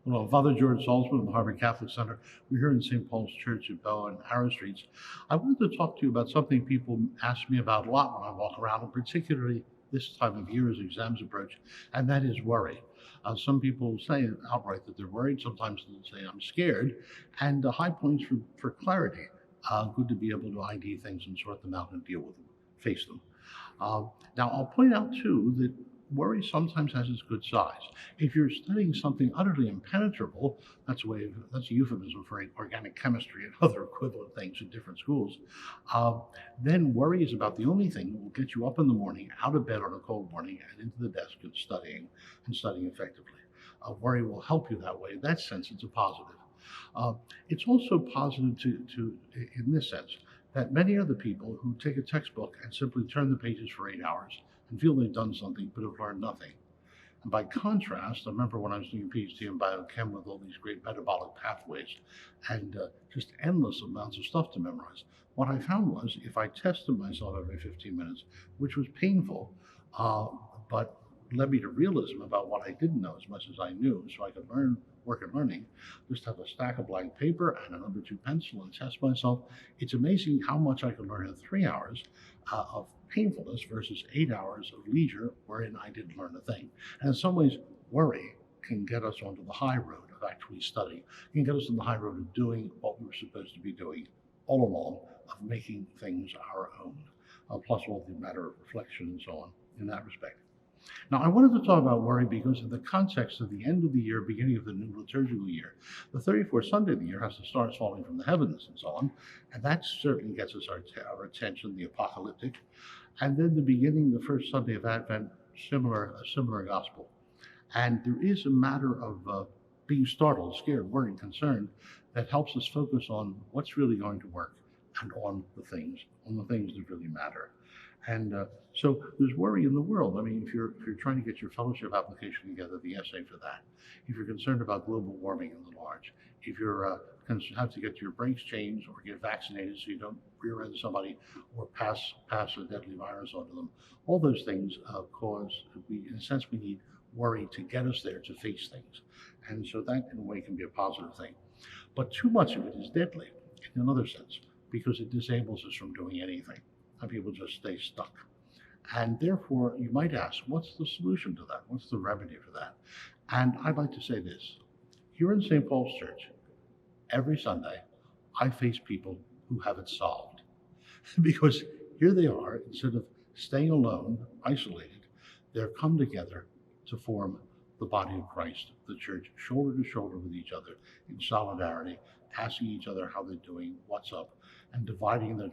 Well, Father George Salzman of the Harvard Catholic Center. We're here in St. Paul's Church at Bow and Arrow Streets. I wanted to talk to you about something people ask me about a lot when I walk around, and particularly this time of year as exams approach, and that is worry. Some people say outright that they're worried. Sometimes they'll say, I'm scared. And high points for clarity. Good to be able to ID things and sort them out and deal with them, face them. Uh, Now, I'll point out too that worry sometimes has its good sides. If you're studying something utterly impenetrable, that's a euphemism for organic chemistry and other equivalent things in different schools. Uh, then worry is about the only thing that will get you up in the morning, out of bed on a cold morning, and into the desk and studying effectively. Worry will help you that way. In that sense, it's a positive. Uh, it's also positive in this sense, that many are the people who take a textbook and simply turn the pages for 8 hours and feel they've done something but have learned nothing. And by contrast, I remember when I was doing a PhD in biochem with all these great metabolic pathways and just endless amounts of stuff to memorize. What I found was if I tested myself every 15 minutes, which was painful, uh, but led me to realism about what I didn't know as much as I knew, so I could work at learning, just have a stack of blank paper and a number two pencil and test myself. It's amazing how much I could learn in 3 hours of painfulness versus 8 hours of leisure wherein I didn't learn a thing. And in some ways, worry can get us onto the high road of actually studying. It can get us on the high road of doing what we were supposed to be doing all along, of making things our own, plus all the matter of reflection and so on in that respect. Now, I wanted to talk about worry because in the context of the end of the year, beginning of the new liturgical year, the 34th Sunday of the year has the stars falling from the heavens and so on, and that certainly gets us our attention, the apocalyptic. And then the beginning, the first Sunday of Advent, a similar gospel. And there is a matter of being startled, scared, worried, concerned that helps us focus on what's really going to work and on the things that really matter. And so there's worry in the world. I mean, if you're trying to get your fellowship application together, the essay for that. If you're concerned about global warming in the large, if you're have to get your brakes changed or get vaccinated so you don't rear-end somebody or pass a deadly virus onto them, all those things in a sense, we need worry to get us there to face things. And so that, in a way, can be a positive thing. But too much of it is deadly in another sense because it disables us from doing anything. And people just stay stuck. And therefore, you might ask, what's the solution to that? What's the remedy for that? And I'd like to say this. Here in St. Paul's Church, every Sunday, I face people who have it solved. Because here they are, instead of staying alone, isolated, they're come together to form the body of Christ, the church, shoulder to shoulder with each other in solidarity, asking each other how they're doing, what's up, and dividing their